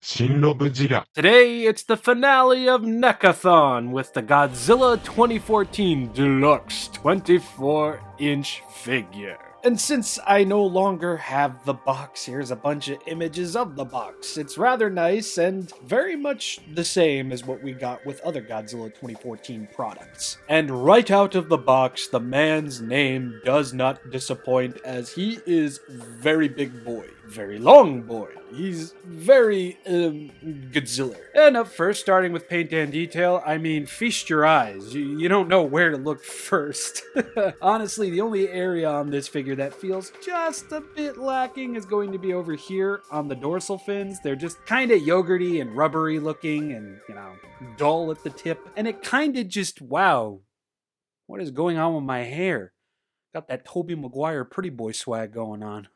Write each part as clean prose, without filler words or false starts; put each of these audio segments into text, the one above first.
ShinRobjira. Today, it's the finale of NECA-thon with the Godzilla 2014 Deluxe 24-inch figure. And since I no longer have the box, here's a bunch of images of the box. It's rather nice and very much the same as what we got with other Godzilla 2014 products. And right out of the box, the man's name does not disappoint, as he is very big boy. Very long boy. He's very, Godzilla. And up first, starting with paint and detail, I mean, feast your eyes. You don't know where to look first. Honestly, the only area on this figure that feels just a bit lacking is going to be over here on the dorsal fins. They're just kind of yogurty and rubbery looking and, dull at the tip. And it kind of just, wow, what is going on with my hair? Got that Tobey Maguire pretty boy swag going on.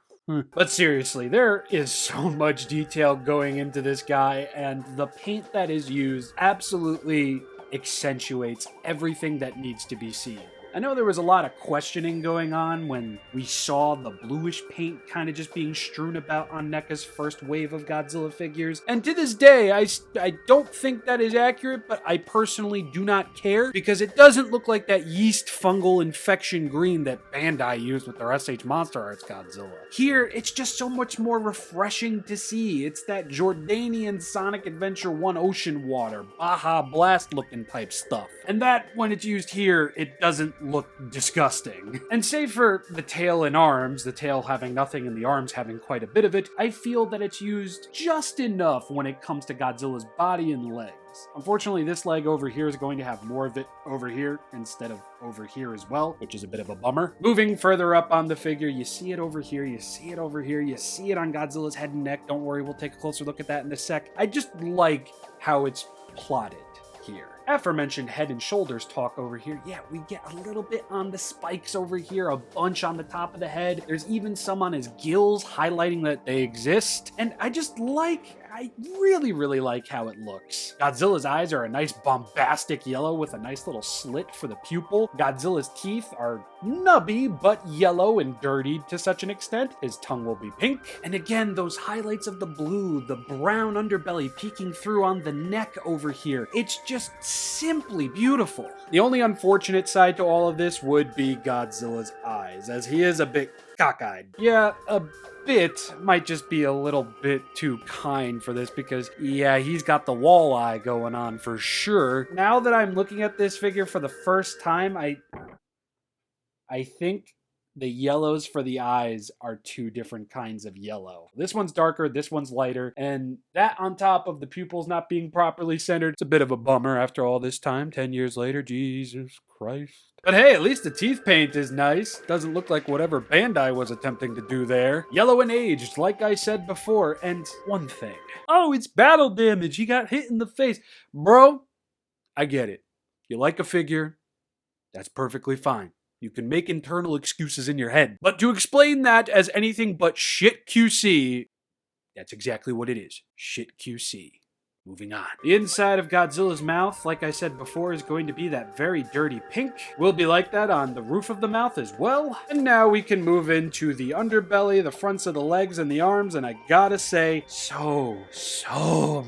But seriously, there is so much detail going into this guy, and the paint that is used absolutely accentuates everything that needs to be seen. I know there was a lot of questioning going on when we saw the bluish paint kind of just being strewn about on NECA's first wave of Godzilla figures, and to this day, I don't think that is accurate, but I personally do not care, because it doesn't look like that yeast fungal infection green that Bandai used with their SH Monster Arts Godzilla. Here, it's just so much more refreshing to see. It's that Jordanian Sonic Adventure 1 ocean water, Baja Blast looking type stuff. And that, when it's used here, it doesn't look disgusting. And save for the tail and arms, the tail having nothing and the arms having quite a bit of it, I feel that it's used just enough when it comes to Godzilla's body and legs. Unfortunately, this leg over here is going to have more of it over here instead of over here as well, which is a bit of a bummer. Moving further up on the figure, you see it over here, you see it over here, you see it on Godzilla's head and neck. Don't worry, we'll take a closer look at that in a sec. I just like how it's plotted here. Aforementioned head and shoulders talk over here. Yeah, we get a little bit on the spikes over here, a bunch on the top of the head. There's even some on his gills, highlighting that they exist. And I really like how it looks. Godzilla's eyes are a nice bombastic yellow with a nice little slit for the pupil. Godzilla's teeth are nubby, but yellow and dirtied to such an extent. His tongue will be pink. And again, those highlights of the blue, the brown underbelly peeking through on the neck over here. It's just simply beautiful. The only unfortunate side to all of this would be Godzilla's eyes, as he is a bit cockeyed. Yeah, a bit might just be a little bit too kind for this, because yeah, he's got the walleye going on for sure. Now that I'm looking at this figure for the first time, I think the yellows for the eyes are two different kinds of yellow. This one's darker, this one's lighter, and that on top of the pupils not being properly centered, it's a bit of a bummer after all this time, 10 years later, Jesus Christ. But hey, at least the teeth paint is nice. Doesn't look like whatever Bandai was attempting to do there. Yellow and aged, like I said before, and one thing. Oh, it's battle damage, he got hit in the face. Bro, I get it. You like a figure, that's perfectly fine. You can make internal excuses in your head. But to explain that as anything but shit QC, that's exactly what it is. Shit QC. Moving on. The inside of Godzilla's mouth, like I said before, is going to be that very dirty pink. Will be like that on the roof of the mouth as well. And now we can move into the underbelly, the fronts of the legs and the arms, and I gotta say, so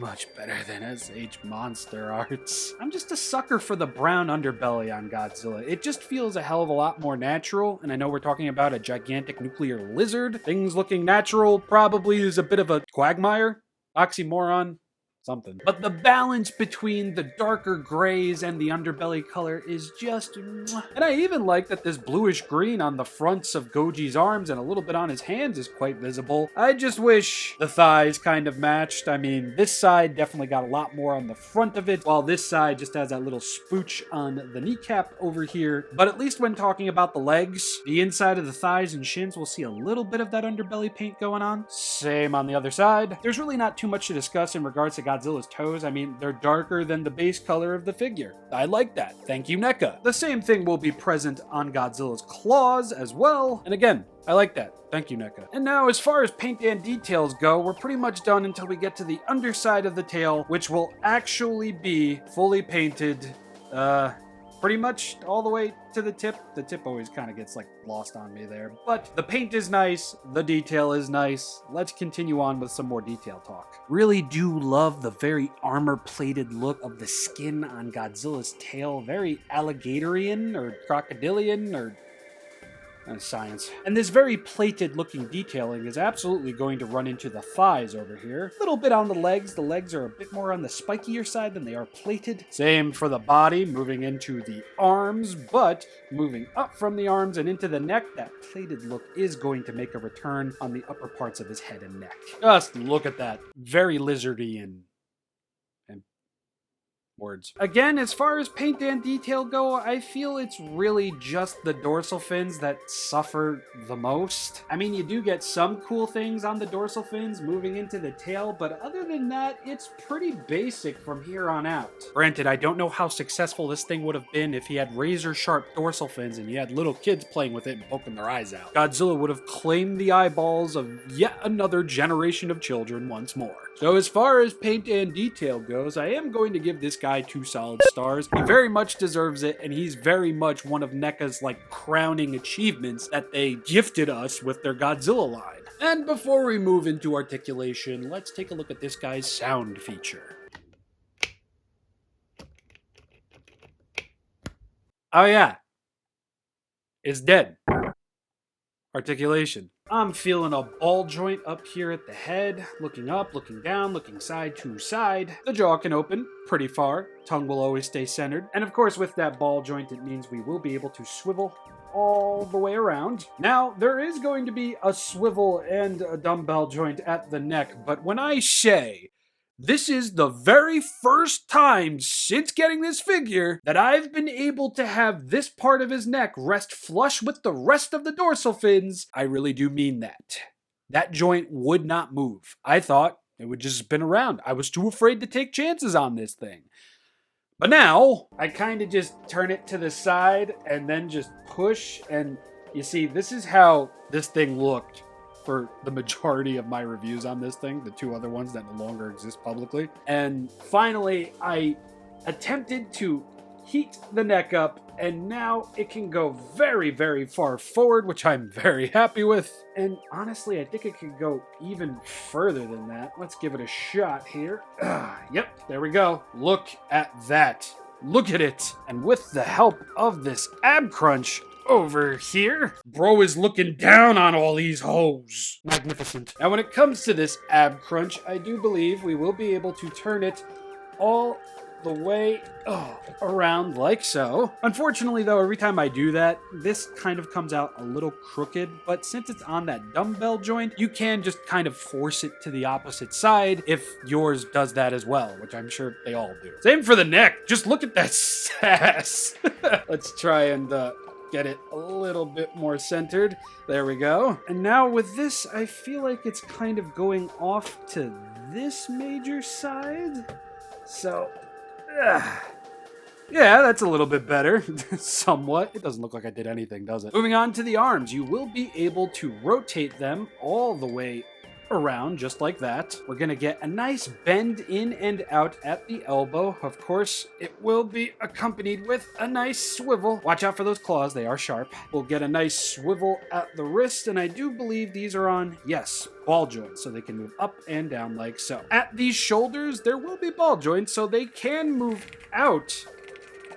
much better than SH Monster Arts. I'm just a sucker for the brown underbelly on Godzilla. It just feels a hell of a lot more natural, and I know we're talking about a gigantic nuclear lizard. Things looking natural probably is a bit of a quagmire, oxymoron. Something. But the balance between the darker grays and the underbelly color is just... And I even like that this bluish green on the fronts of Goji's arms and a little bit on his hands is quite visible. I just wish the thighs kind of matched. I mean, this side definitely got a lot more on the front of it, while this side just has that little spooch on the kneecap over here. But at least when talking about the legs, the inside of the thighs and shins will see a little bit of that underbelly paint going on. Same on the other side. There's really not too much to discuss in regards to Godzilla's toes. I mean, they're darker than the base color of the figure. I like that. Thank you, NECA. The same thing will be present on Godzilla's claws as well. And again, I like that. Thank you, NECA. And now, as far as paint and details go, we're pretty much done until we get to the underside of the tail, which will actually be fully painted, pretty much all the way to the tip. The tip always kind of gets like lost on me there. But the paint is nice. The detail is nice. Let's continue on with some more detail talk. Really do love the very armor-plated look of the skin on Godzilla's tail. Very alligatorian or crocodilian or science. And this very plated looking detailing is absolutely going to run into the thighs over here. A little bit on the legs. The legs are a bit more on the spikier side than they are plated. Same for the body, moving into the arms, but moving up from the arms and into the neck, that plated look is going to make a return on the upper parts of his head and neck. Just look at that. Very lizardy and words. Again, as far as paint and detail go, I feel it's really just the dorsal fins that suffer the most. I mean, you do get some cool things on the dorsal fins moving into the tail, but other than that, it's pretty basic from here on out. Granted, I don't know how successful this thing would have been if he had razor-sharp dorsal fins and he had little kids playing with it and poking their eyes out. Godzilla would have claimed the eyeballs of yet another generation of children once more. So as far as paint and detail goes, I am going to give this guy 2 solid stars. He very much deserves it, and he's very much one of NECA's crowning achievements that they gifted us with their Godzilla line. And before we move into articulation, let's take a look at this guy's sound feature. Oh yeah, it's dead. Articulation. I'm feeling a ball joint up here at the head, looking up, looking down, looking side to side. The jaw can open pretty far, tongue will always stay centered. And of course with that ball joint, it means we will be able to swivel all the way around. Now, there is going to be a swivel and a dumbbell joint at the neck, but when I say this is the very first time since getting this figure that I've been able to have this part of his neck rest flush with the rest of the dorsal fins, I really do mean that. That joint would not move. I thought it would just spin around. I was too afraid to take chances on this thing. But now, I kind of just turn it to the side and then just push, and you see, this is how this thing looked for the majority of my reviews on this thing, the 2 other ones that no longer exist publicly. And finally, I attempted to heat the neck up, and now it can go very, very far forward, which I'm very happy with. And honestly, I think it could go even further than that. Let's give it a shot here. Yep, there we go. Look at that. Look at it. And with the help of this ab crunch over here, bro is looking down on all these hoes. Magnificent. Now when it comes to this ab crunch, I do believe we will be able to turn it all the way around like so. Unfortunately though, every time I do that, this kind of comes out a little crooked, but since it's on that dumbbell joint, you can just kind of force it to the opposite side if yours does that as well, which I'm sure they all do. Same for the neck. Just look at that sass. Let's try and get it a little bit more centered. There we go. And now with this, I feel like it's kind of going off to this major side. So, yeah, that's a little bit better. Somewhat. It doesn't look like I did anything, does it? Moving on to the arms, you will be able to rotate them all the way around just like that. We're gonna get a nice bend in and out at the elbow. Of course, it will be accompanied with a nice swivel. Watch out for those claws, they are sharp. We'll get a nice swivel at the wrist, and I do believe these are on, yes, ball joints, so they can move up and down like so. At these shoulders, there will be ball joints, so they can move out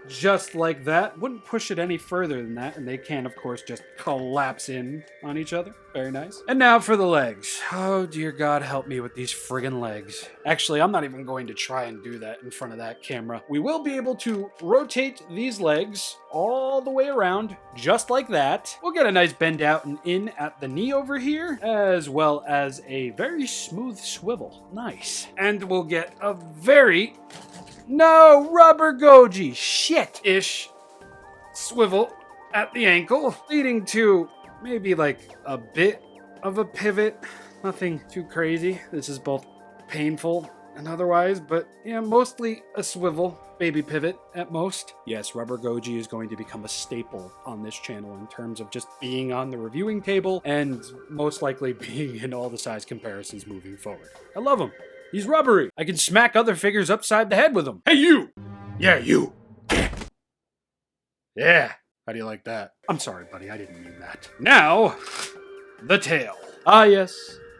just like that. Wouldn't push it any further than that, and they can, of course, just collapse in on each other. Very nice. And now for the legs. Oh, dear God, help me with these friggin' legs. Actually, I'm not even going to try and do that in front of that camera. We will be able to rotate these legs all the way around, just like that. We'll get a nice bend out and in at the knee over here, as well as a very smooth swivel. Nice. And we'll get a very... No, rubber goji, shit-ish swivel at the ankle, leading to maybe like a bit of a pivot. Nothing too crazy. This is both painful and otherwise, but yeah, mostly a swivel, baby pivot at most. Yes, rubber goji is going to become a staple on this channel in terms of just being on the reviewing table and most likely being in all the size comparisons moving forward. I love him. He's rubbery. I can smack other figures upside the head with him. Hey, you! Yeah, you! Yeah. How do you like that? I'm sorry, buddy. I didn't mean that. Now, the tail. Ah, yes.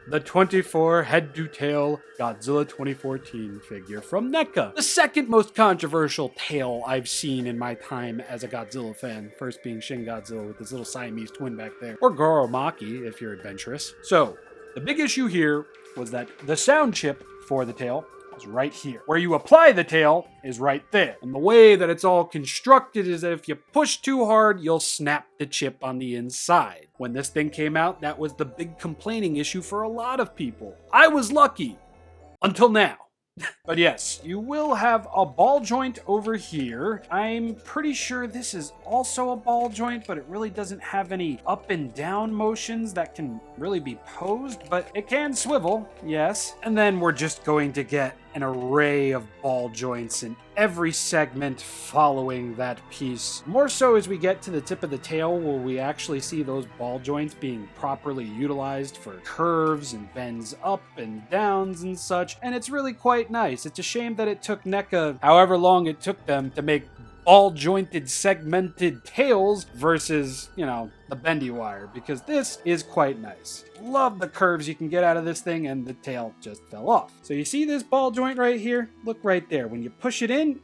The 24 head-to-tail Godzilla 2014 figure from NECA. The second most controversial tail I've seen in my time as a Godzilla fan. First being Shin Godzilla with his little Siamese twin back there. Or Goromaki, if you're adventurous. So, the big issue here was that the sound chip for the tail is right here. Where you apply the tail is right there. And the way that it's all constructed is that if you push too hard, you'll snap the chip on the inside. When this thing came out, that was the big complaining issue for a lot of people. I was lucky. Until now. But yes, you will have a ball joint over here. I'm pretty sure this is also a ball joint, but it really doesn't have any up and down motions that can really be posed, but it can swivel, yes. And then we're just going to get an array of ball joints in every segment following that piece. More so as we get to the tip of the tail, where we actually see those ball joints being properly utilized for curves and bends up and downs and such, and it's really quite nice. It's a shame that it took NECA however long it took them to make ball-jointed, segmented tails versus, you know, the bendy wire, because this is quite nice. Love the curves you can get out of this thing, and the tail just fell off. So you see this ball joint right here? Look right there. When you push it in,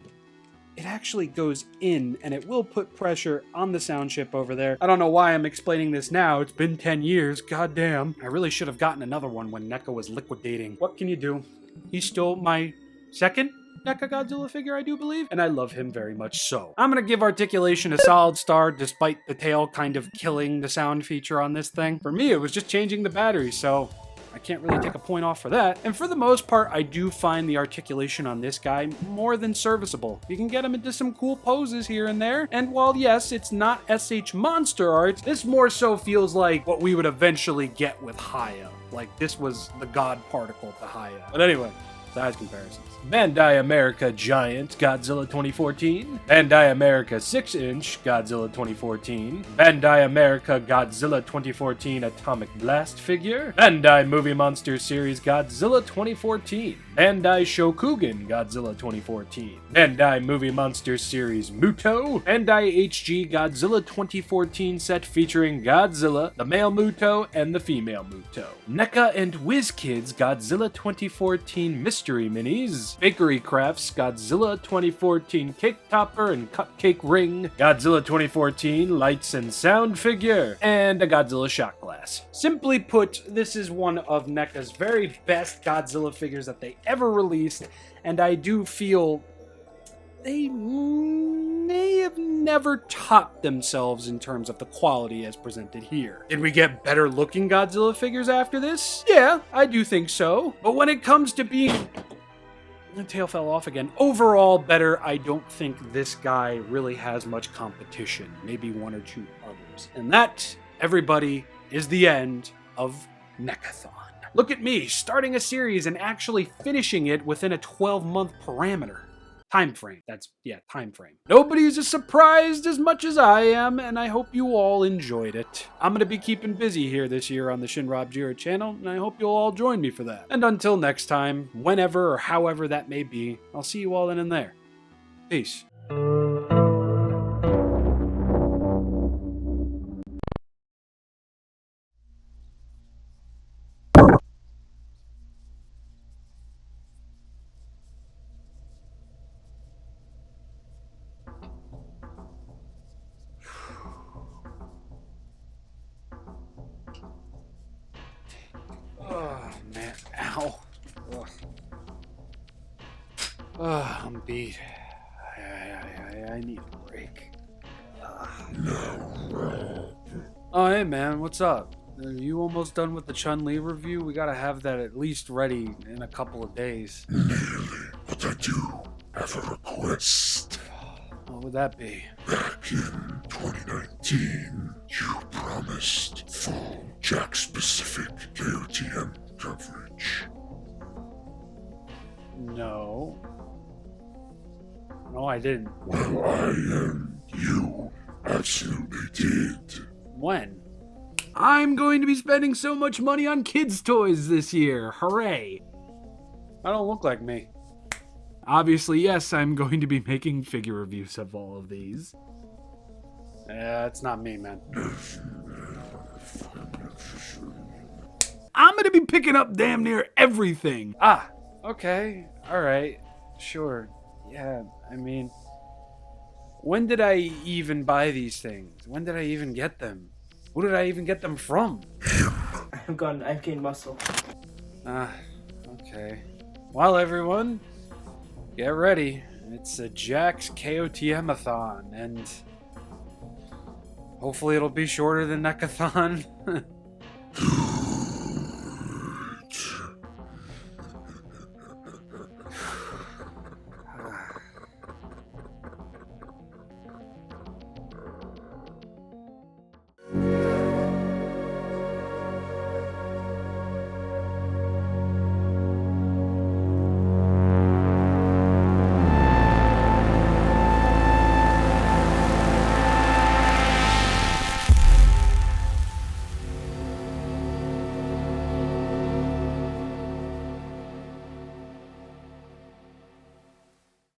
it actually goes in, and it will put pressure on the sound chip over there. I don't know why I'm explaining this now. It's been 10 years. Goddamn. I really should have gotten another one when NECA was liquidating. What can you do? He stole my second NECA Godzilla figure, I do believe, and I love him very much so. I'm gonna give articulation a solid star, despite the tail kind of killing the sound feature on this thing. For me, it was just changing the battery, so I can't really take a point off for that. And for the most part, I do find the articulation on this guy more than serviceable. You can get him into some cool poses here and there, and while yes, it's not SH Monster Art, this more so feels like what we would eventually get with Haya. Like, this was the god particle to Haya. But anyway, size comparisons. Bandai America Giant Godzilla 2014, Bandai America 6-inch Godzilla 2014, Bandai America Godzilla 2014 Atomic Blast figure, Bandai Movie Monster Series Godzilla 2014, Bandai Shokugan Godzilla 2014, Bandai Movie Monster Series Muto, Bandai HG Godzilla 2014 set featuring Godzilla, the male Muto, and the female Muto, NECA and WizKids Godzilla 2014 Mystery Minis, Bakery Crafts Godzilla 2014 Cake Topper and Cupcake Ring, Godzilla 2014 Lights and Sound figure, and a Godzilla shot glass. Simply put, this is one of NECA's very best Godzilla figures that they ever released, and I do feel they may have never topped themselves in terms of the quality as presented here. Did we get better looking Godzilla figures after this? Yeah, I do think so. But when it comes to being... The tail fell off again. Overall better, I don't think this guy really has much competition. Maybe one or two others. And that, everybody, is the end of NECAthon. Look at me, starting a series and actually finishing it within a 12-month parameter. Time frame. Time frame. Nobody's as surprised as much as I am, and I hope you all enjoyed it. I'm going to be keeping busy here this year on the ShinRobjira channel, and I hope you'll all join me for that. And until next time, whenever or however that may be, I'll see you all then and there. Peace. Oh, man. Ow. Ugh. I'm beat. I need a break. Oh, hey, man. What's up? Are you almost done with the Chun-Li review? We gotta have that at least ready in a couple of days. Nearly, but I do have a request. What would that be? Back in 2019, you promised full Jack-specific KOTM coverage. No. No, I didn't. Well, I and you absolutely did. When? I'm going to be spending so much money on kids' toys this year. Hooray. I don't look like me. Obviously, yes, I'm going to be making figure reviews of all of these. Yeah, it's not me, man. I'm gonna be picking up damn near everything. Ah, okay. Alright. Sure. Yeah, I mean... When did I even buy these things? When did I even get them? Who did I even get them from? I've gained muscle. Okay. Well, everyone, get ready. It's a Jack's KOTM-a-thon, and hopefully it'll be shorter than NECA-thon.